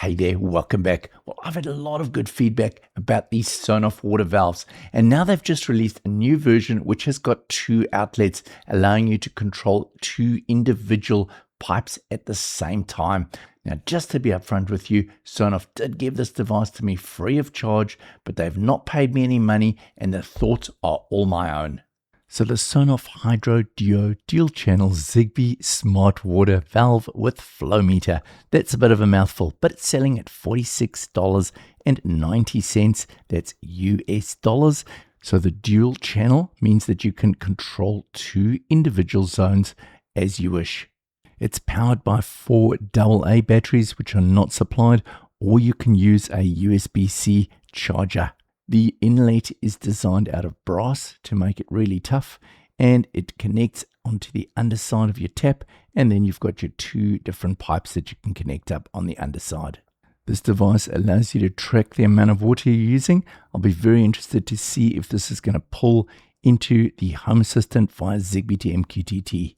Hey there, welcome back. Well, I've had a lot of good feedback about these SONOFF water valves, and now they've just released a new version which has got two outlets, allowing you to control two individual pipes at the same time. Now, just to be upfront with you, SONOFF did give this device to me free of charge, but they've not paid me any money, and the thoughts are all my own. So the SONOFF Hydro Duo Dual Channel Zigbee Smart Water Valve with Flow Meter. That's a bit of a mouthful, but it's selling at $46.90. That's US dollars. So the dual channel means that you can control two individual zones as you wish. It's powered by 4 AA batteries, which are not supplied, or you can use a USB-C charger. The inlet is designed out of brass to make it really tough, and it connects onto the underside of your tap, and then you've got your two different pipes that you can connect up on the underside. This device allows you to track the amount of water you're using. I'll be very interested to see if this is going to pull into the Home Assistant via Zigbee to MQTT.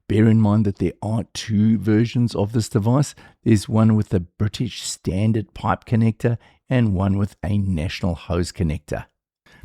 Bear in mind that there are two versions of this device. There's one with a British standard pipe connector and one with a national hose connector.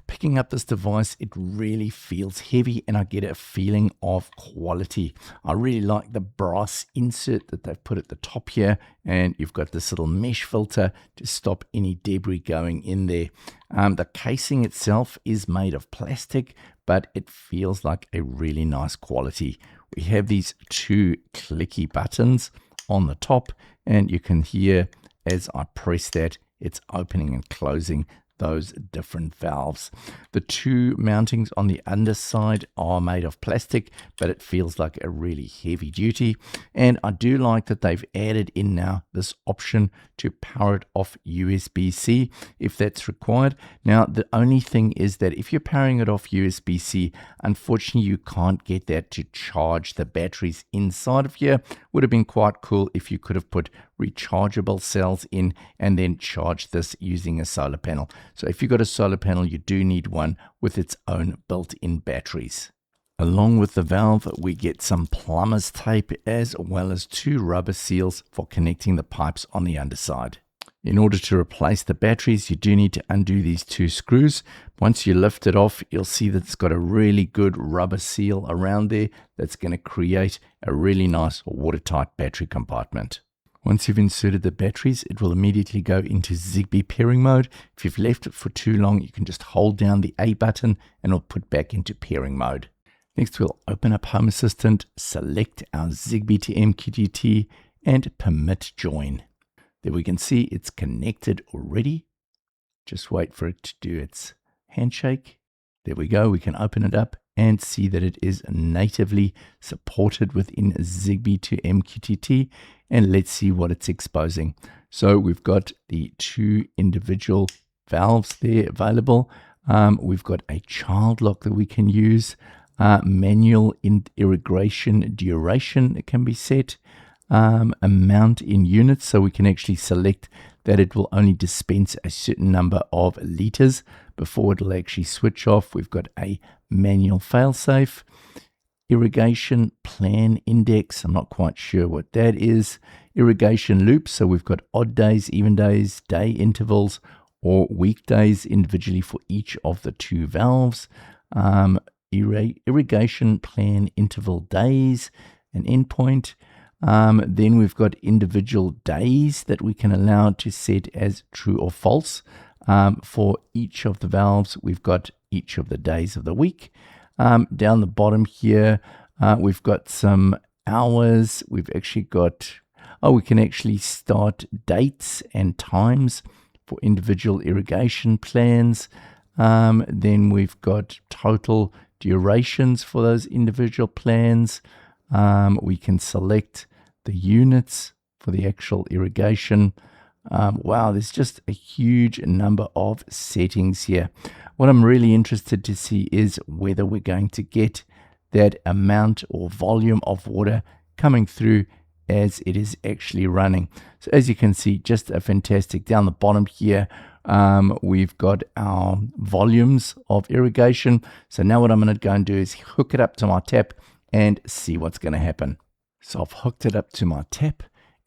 Picking up this device, it really feels heavy and I get a feeling of quality. I really like the brass insert that they've put at the top here, and you've got this little mesh filter to stop any debris going in there. The casing itself is made of plastic, but it feels like a really nice quality. We have these two clicky buttons on the top, and you can hear as I press that, it's opening and closing those different valves. The two mountings on the underside are made of plastic, but it feels like a really heavy duty. And I do like that they've added in now this option to power it off USB-C if that's required. Now, the only thing is that if you're powering it off USB-C, unfortunately, you can't get that to charge the batteries inside of here. Would have been quite cool if you could have put rechargeable cells in and then charge this using a solar panel. So if you've got a solar panel, you do need one with its own built-in batteries. Along with the valve, we get some plumber's tape as well as 2 rubber seals for connecting the pipes on the underside. In order to replace the batteries, you do need to undo these 2 screws. Once you lift it off, you'll see that it's got a really good rubber seal around there that's going to create a really nice watertight battery compartment. Once you've inserted the batteries, it will immediately go into Zigbee pairing mode. If you've left it for too long, you can just hold down the A button and it'll put back into pairing mode. Next, we'll open up Home Assistant, select our Zigbee to MQTT, and permit join. There we can see it's connected already. Just wait for it to do its handshake. There we go. We can open it up and see that it is natively supported within Zigbee to MQTT. And let's see what it's exposing. So we've got the 2 individual valves there available. We've got a child lock that we can use. Manual irrigation duration that can be set. Amount in units, so we can actually select that it will only dispense a certain number of liters before it'll actually switch off. We've got a manual failsafe. Irrigation plan index, I'm not quite sure what that is. Irrigation loops, so we've got odd days, even days, day intervals, or weekdays individually for each of the 2 valves. Irrigation plan interval days, an endpoint. Then we've got individual days that we can allow to set as true or false. For each of the valves, we've got each of the days of the week. Down the bottom here, we've got some hours. We've actually got, we can actually start dates and times for individual irrigation plans. Then we've got total durations for those individual plans. We can select the units for the actual irrigation. Wow, there's just a huge number of settings here. What I'm really interested to see is whether we're going to get that amount or volume of water coming through as it is actually running. So as you can see, just a fantastic. Down the bottom here, we've got our volumes of irrigation. So now what I'm going to go and do is hook it up to my tap and see what's going to happen. So I've hooked it up to my tap,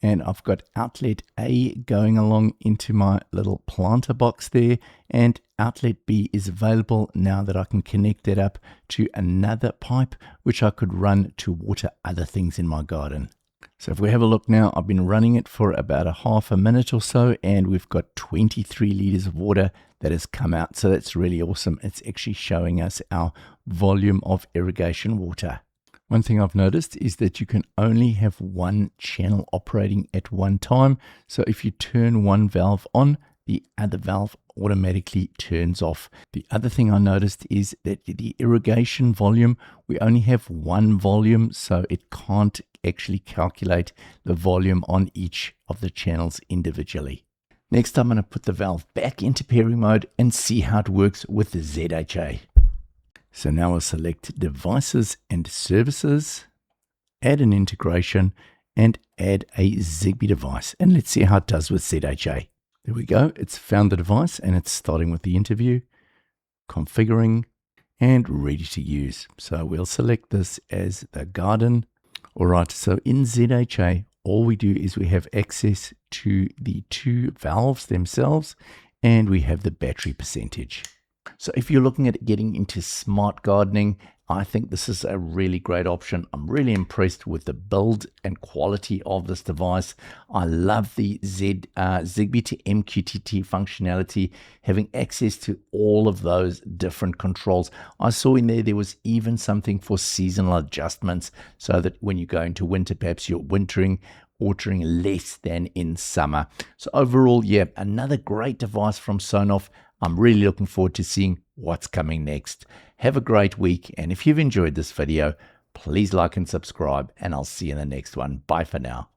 and I've got outlet A going along into my little planter box there, and outlet B is available now that I can connect that up to another pipe which I could run to water other things in my garden. So if we have a look now, I've been running it for about a half a minute or so, and we've got 23 liters of water that has come out. So that's really awesome. It's actually showing us our volume of irrigation water. One thing I've noticed is that you can only have one channel operating at one time. So if you turn one valve on, the other valve automatically turns off. The other thing I noticed is that the irrigation volume, we only have one volume, so it can't actually calculate the volume on each of the channels individually. Next, I'm going to put the valve back into pairing mode and see how it works with the ZHA. So now I'll select Devices and Services, add an integration, and add a Zigbee device. And let's see how it does with ZHA. There we go. It's found the device and it's starting with the interview, configuring, and ready to use. So we'll select this as the garden. All right, so in ZHA, all we do is we have access to the two valves themselves, and we have the battery percentage. So if you're looking at getting into smart gardening, I think this is a really great option. I'm really impressed with the build and quality of this device. I love the Zigbee to MQTT functionality, having access to all of those different controls. I saw in there was even something for seasonal adjustments, so that when you go into winter, perhaps you're watering less than in summer. So overall, yeah, another great device from SONOFF. I'm really looking forward to seeing what's coming next. Have a great week, and if you've enjoyed this video, please like and subscribe, and I'll see you in the next one. Bye for now.